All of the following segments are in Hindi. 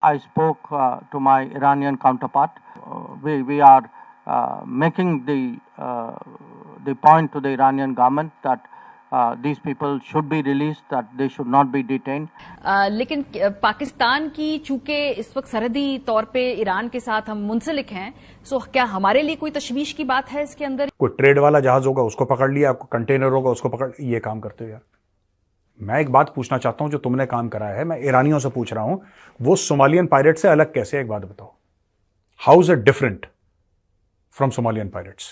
I spoke to my Iranian counterpart. We are making the point to the Iranian government that these people should be released, that they should not be detained. लेकिन पाकिस्तान की चूंकि इस वक्त सरहदी तौर पे ईरान के साथ हम मुंसलिक हैं, सो क्या हमारे लिए कोई तशवीश की बात है इसके अंदर? कोई ट्रेड वाला जहाज होगा उसको पकड़ लिया, आपको कंटेनर होगा उसको पकड़, ये काम करते हो यार। मैं एक बात पूछना चाहता हूं, जो तुमने काम करा है, मैं ईरानियों से पूछ रहा हूं, वो सोमालियन पायरेट से अलग कैसे? एक बात बताओ, how is it different from Somalian pirates?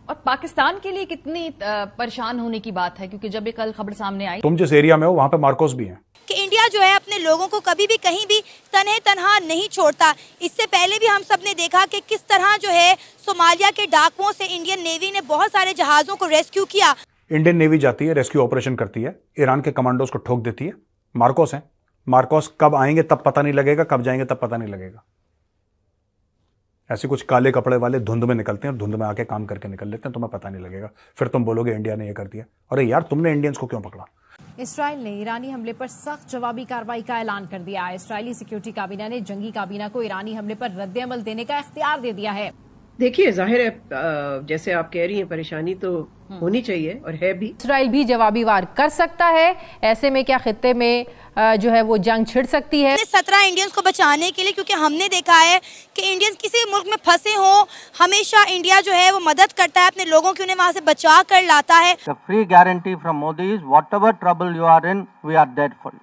और पाकिस्तान के लिए कितनी परेशान होने की बात है, क्योंकि जब ये कल खबर सामने आई, तुम जिस एरिया में हो वहां पे मार्कोस भी हैं, कि इंडिया जो है अपने लोगों को कभी भी कहीं भी तन्हे तनहा नहीं छोड़ता। इससे पहले भी हम सब ने देखा कि किस तरह जो है सोमालिया के डाकुओं से इंडियन नेवी ने बहुत सारे जहाजों को रेस्क्यू किया। इंडियन नेवी जाती है, रेस्क्यू ऑपरेशन करती है, ईरान के कमांडोज को ठोक देती है। मार्कोस हैं, मार्कोस कब आएंगे तब पता नहीं लगेगा, कब जाएंगे तब पता नहीं लगेगा। ऐसे कुछ काले कपड़े वाले धुंध में निकलते हैं और धुंध में आके काम करके निकल लेते हैं, तुम्हें पता नहीं लगेगा। फिर तुम बोलोगे इंडिया ने ये कर दिया। अरे यार, तुमने इंडियंस को क्यों पकड़ा? इसराइल ने ईरानी हमले पर सख्त जवाबी कार्रवाई का ऐलान कर दिया है। इसराइली सिक्योरिटी काबीना ने जंगी काबीना को ईरानी हमले पर रद्द-ए-अमल देने का इख्तियार दे दिया है। देखिए, जाहिर है जैसे आप कह रही हैं, परेशानी तो होनी चाहिए और है भी। इसराइल भी जवाबी वार कर सकता है। ऐसे में क्या खित्ते में जो है वो जंग छिड़ सकती है? 17 इंडियंस को बचाने के लिए, क्योंकि हमने देखा है कि इंडियंस किसी मुल्क में फंसे हो, हमेशा इंडिया जो है वो मदद करता है अपने लोगों की, उन्हें वहाँ से बचा कर लाता है। The free guarantee from Modi is whatever trouble you are in, we are there for you.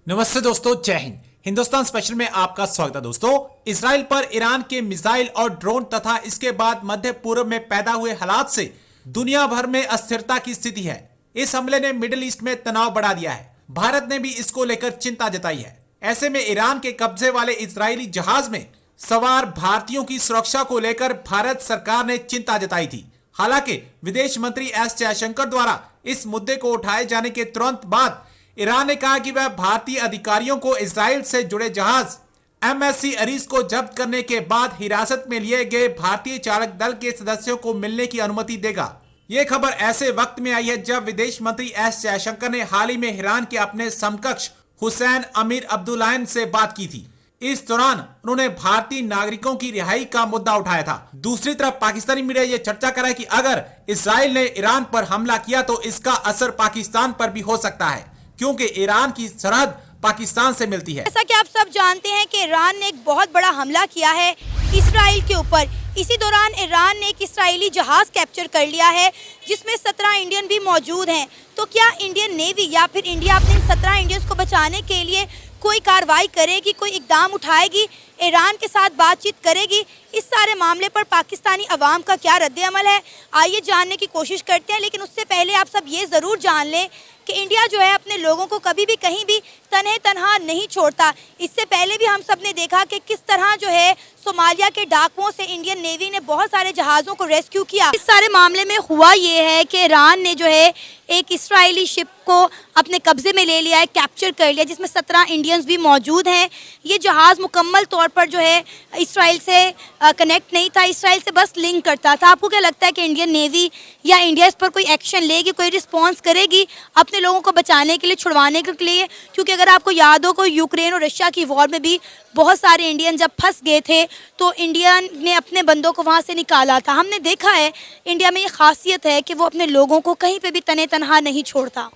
नमस्ते दोस्तों, जय हिंद। हिंदुस्तान स्पेशल में आपका स्वागत है। दोस्तों, इसराइल पर ईरान के मिसाइल और ड्रोन तथा इसके बाद मध्य पूर्व में पैदा हुए हालात से दुनिया भर में अस्थिरता की स्थिति है। इस हमले ने मिडिल ईस्ट में तनाव बढ़ा दिया है। भारत ने भी इसको लेकर चिंता जताई है। ऐसे में ईरान के कब्जे वाले इजरायली जहाज में सवार भारतीयों की सुरक्षा को लेकर भारत सरकार ने चिंता जताई थी। हालांकि विदेश मंत्री एस जयशंकर द्वारा इस मुद्दे को उठाए जाने के तुरंत बाद ईरान ने कहा कि वह भारतीय अधिकारियों को इजराइल से जुड़े जहाज MSC अरीज को जब्त करने के बाद हिरासत में लिए गए भारतीय चालक दल के सदस्यों को मिलने की अनुमति देगा। यह खबर ऐसे वक्त में आई है जब विदेश मंत्री एस जयशंकर ने हाल ही में ईरान के अपने समकक्ष हुसैन अमीर अब्दुल्लाहिन से बात की थी। इस दौरान उन्होंने भारतीय नागरिकों की रिहाई का मुद्दा उठाया था। दूसरी तरफ पाकिस्तानी मीडिया ये चर्चा कर रहा है कि अगर इसराइल ने ईरान पर हमला किया तो इसका असर पाकिस्तान पर भी हो सकता है, क्योंकि ईरान की सरहद पाकिस्तान से मिलती है। जैसा कि आप सब जानते हैं कि ईरान ने एक बहुत बड़ा हमला किया है इसराइल के ऊपर। इसी दौरान ईरान ने एक इसराइली जहाज कैप्चर कर लिया है जिसमें 17 इंडियन भी मौजूद हैं। तो क्या इंडियन नेवी या फिर इंडिया अपने 17 इंडियंस को बचाने के लिए कोई कार्रवाई करेगी, कोई इकदाम उठाएगी, ईरान के साथ बातचीत करेगी? इस सारे मामले पर पाकिस्तानी अवाम का क्या रद्द-ए-अमल है, आइए जानने की कोशिश करते हैं। लेकिन उससे पहले आप सब ये ज़रूर जान लें कि इंडिया जो है अपने लोगों को कभी भी कहीं भी तन्हे तनहा नहीं छोड़ता। इससे पहले भी हम सब ने देखा कि किस तरह जो है सोमालिया के डाकुओं से इंडियन नेवी ने बहुत सारे जहाज़ों को रेस्क्यू किया। इस सारे मामले में हुआ ये है कि ईरान ने जो है एक इसराइली शिप को अपने कब्जे में ले लिया है, कैप्चर कर लिया, जिसमें 17 इंडियंस भी मौजूद हैं। ये जहाज़ मुकम्मल तौर पर जो है इसराइल से कनेक्ट नहीं था, इसराइल से बस लिंक करता था। आपको क्या लगता है कि इंडियन नेवी या इंडिया इस पर कोई एक्शन लेगी, कोई रिस्पॉन्स करेगी अपने लोगों को बचाने के लिए, छुड़वाने के लिए? क्योंकि अगर आपको याद हो, को यूक्रेन और रशिया की वॉर में भी बहुत सारे इंडियन जब फंस गए थे तो इंडिया ने अपने बंदों को वहाँ से निकाला था। हमने देखा है इंडिया में ये खासियत है कि वो अपने लोगों को कहीं पे भी तने तनहा नहीं छोड़ता।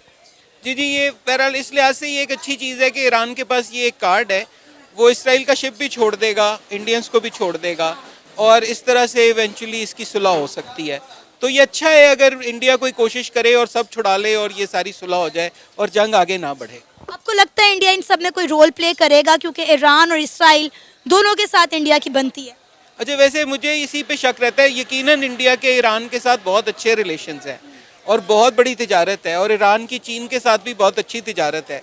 जी, ये बहरहाल इस लिहाज से ये एक अच्छी चीज़ है कि ईरान के पास ये एक कार्ड है, वो इसराइल का शिप भी छोड़ देगा, इंडियंस को भी छोड़ देगा और इस तरह से इवेंचुअली इसकी सुलह हो सकती है। तो ये अच्छा है अगर इंडिया कोई कोशिश करे और सब छुड़ा ले और ये सारी सुलह हो जाए और जंग आगे ना बढ़े। आपको लगता है इंडिया इन सब में कोई रोल प्ले करेगा, क्योंकि ईरान और इसराइल दोनों के साथ इंडिया की बनती है? अच्छा, वैसे मुझे इसी पे शक रहता है। यकीनन इंडिया के ईरान के साथ बहुत अच्छे रिलेशंस हैं और बहुत बड़ी तिजारत है और ईरान की चीन के साथ भी बहुत अच्छी तिजारत है।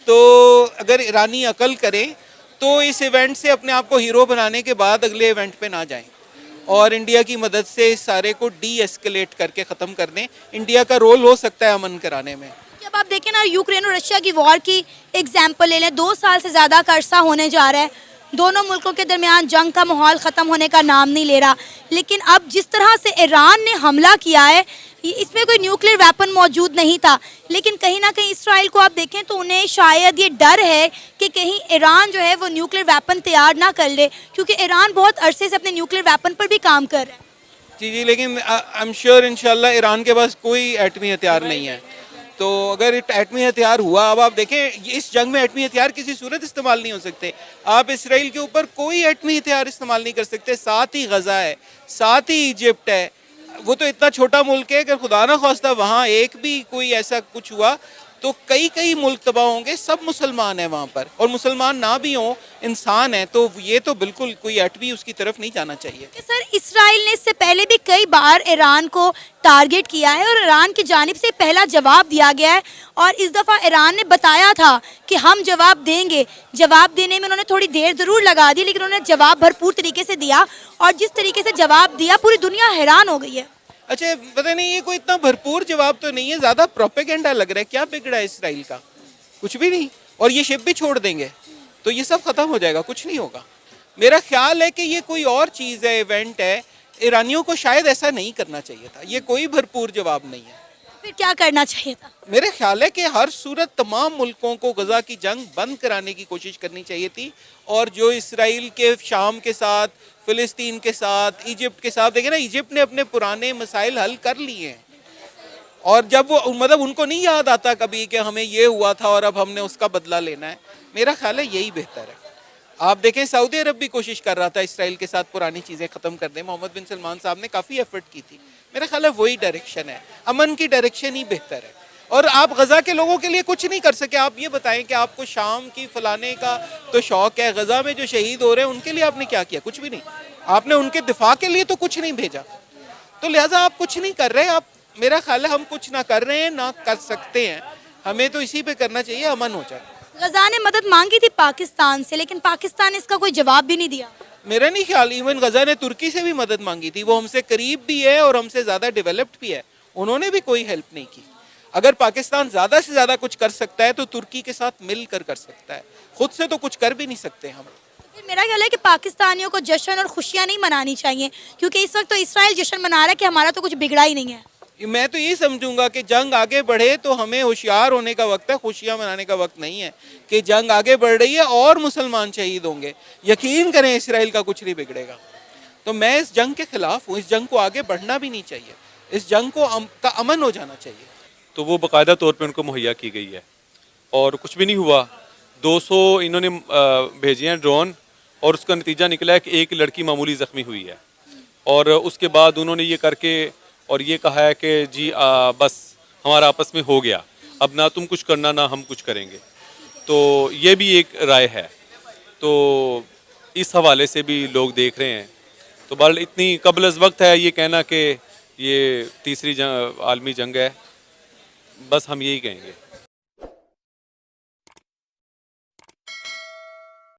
तो अगर ईरानी अकल करें तो इस इवेंट से अपने आप को हीरो बनाने के बाद अगले इवेंट पे ना जाएं और इंडिया की मदद से इस सारे को डी एस्केलेट करके ख़त्म कर दें। इंडिया का रोल हो सकता है अमन कराने में। जब आप देखें ना, यूक्रेन और रशिया की वॉर की एग्जाम्पल ले लें, 2 साल से ज़्यादा का अरसा होने जा रहा है। दोनों मुल्कों के दरमियान जंग का माहौल ख़त्म होने का नाम नहीं ले रहा। लेकिन अब जिस तरह से ईरान ने हमला किया है, इसमें कोई न्यूक्लियर वेपन मौजूद नहीं था, लेकिन कहीं ना कहीं इसराइल को आप देखें तो उन्हें शायद ये डर है कि कहीं ईरान जो है वो न्यूक्लियर वेपन तैयार ना कर ले, क्योंकि ईरान बहुत अरसे से अपने न्यूक्लियर वेपन पर भी काम कर रहा है। जी, लेकिन आई एम श्योर इंशाल्लाह ईरान के पास कोई एटमी हथियार नहीं है। तो अगर एटमी हथियार हुआ, अब आप देखें इस जंग में एटमी हथियार किसी सूरत इस्तेमाल नहीं हो सकते। आप इसराइल के ऊपर कोई एटमी हथियार इस्तेमाल नहीं कर सकते। साथ ही गजा है, साथ ही इजिप्ट है, वो तो इतना छोटा मुल्क है, अगर खुदा ना ख्वास्ता वहाँ एक भी कोई ऐसा कुछ हुआ तो कई मुल्क तबाह होंगे। सब मुसलमान हैं वहाँ पर, और मुसलमान ना भी हों, इंसान है, तो ये तो बिल्कुल कोई एटमी उसकी तरफ नहीं जाना चाहिए। सर, इसराइल ने इससे पहले भी कई बार ईरान को टारगेट किया है और ईरान की जानिब से पहला जवाब दिया गया है, और इस दफ़ा ईरान ने बताया था कि हम जवाब देंगे। जवाब देने में उन्होंने थोड़ी देर ज़रूर लगा दी, लेकिन उन्होंने जवाब भरपूर तरीके से दिया, और जिस तरीके से जवाब दिया पूरी दुनिया हैरान हो गई है। अच्छा, पता नहीं ये कोई इतना भरपूर जवाब तो नहीं है, ज़्यादा प्रोपेगेंडा लग रहा है। क्या बिगड़ा है इसराइल का? कुछ भी नहीं। और ये शिप भी छोड़ देंगे तो ये सब खत्म हो जाएगा, कुछ नहीं होगा। मेरा ख्याल है कि ये कोई और चीज़ है, इवेंट है। ईरानियों को शायद ऐसा नहीं करना चाहिए था। ये कोई भरपूर जवाब नहीं है। फिर क्या करना चाहिए था? मेरे ख्याल है कि हर सूरत तमाम मुल्कों को गजा की जंग बंद कराने की कोशिश करनी चाहिए थी, और जो इसराइल के शाम के साथ, फिलिस्तीन के साथ, इजिप्ट के साथ, देखें ना, इजिप्ट ने अपने पुराने मसाइल हल कर लिए हैं, और जब वो मतलब उनको नहीं याद आता कभी कि हमें ये हुआ था और अब हमने उसका बदला लेना है। मेरा ख्याल है यही बेहतर है। आप देखें सऊदी अरब भी कोशिश कर रहा था इसराइल के साथ पुरानी चीज़ें ख़त्म कर दें। मोहम्मद बिन सलमान साहब ने काफ़ी एफर्ट की थी। मेरा ख्याल है वही डायरेक्शन है, अमन की डायरेक्शन ही बेहतर है। और आप गजा के लोगों के लिए कुछ नहीं कर सके। आप ये बताएं कि आपको शाम की फलाने का तो शौक है, गजा में जो शहीद हो रहे हैं उनके लिए आपने क्या किया? कुछ भी नहीं। आपने उनके दिफा के लिए तो कुछ नहीं भेजा, तो लिहाजा आप कुछ नहीं कर रहे। आप, मेरा ख्याल है हम कुछ ना कर रहे हैं ना कर सकते हैं। हमें तो इसी पे करना चाहिए, अमन हो जाए। गजा ने मदद मांगी थी पाकिस्तान से, लेकिन पाकिस्तान ने इसका कोई जवाब भी नहीं दिया। मेरा नहीं ख्याल, इवन गजा ने तुर्की से भी मदद मांगी थी। वो हमसे करीब भी है और हमसे ज़्यादा डेवलप्ड भी है, उन्होंने भी कोई हेल्प नहीं की। अगर पाकिस्तान ज़्यादा से ज़्यादा कुछ कर सकता है तो तुर्की के साथ मिलकर कर सकता है, खुद से तो कुछ कर भी नहीं सकते हम। मेरा ख्याल है कि पाकिस्तानियों को जश्न और खुशियाँ नहीं मनानी चाहिए, क्योंकि इस वक्त तो इसराइल जश्न मना रहा है कि हमारा तो कुछ बिगड़ा ही नहीं है। मैं तो ये समझूंगा कि जंग आगे बढ़े तो हमें होशियार होने का वक्त है, खुशियां मनाने का वक्त नहीं है। कि जंग आगे बढ़ रही है और मुसलमान शहीद होंगे, यकीन करें इसराइल का कुछ नहीं बिगड़ेगा। तो मैं इस जंग के खिलाफ हूँ। इस जंग को आगे बढ़ना भी नहीं चाहिए, इस जंग को का अमन हो जाना चाहिए। तो वो बाकायदा तौर पे उनको मुहैया की गई है और कुछ भी नहीं हुआ। 200 इन्होंने भेजे हैं ड्रोन, और उसका नतीजा निकला है कि एक लड़की मामूली ज़ख्मी हुई है। और उसके बाद उन्होंने ये करके और ये कहा है कि जी बस हमारा आपस में हो गया, अब ना तुम कुछ करना ना हम कुछ करेंगे। तो ये भी एक राय है। तो इस हवाले से भी लोग देख रहे हैं। तो बहरहाल इतनी कबल अज़ वक्त है ये कहना कि ये तीसरी आलमी जंग है, बस हम यही कहेंगे।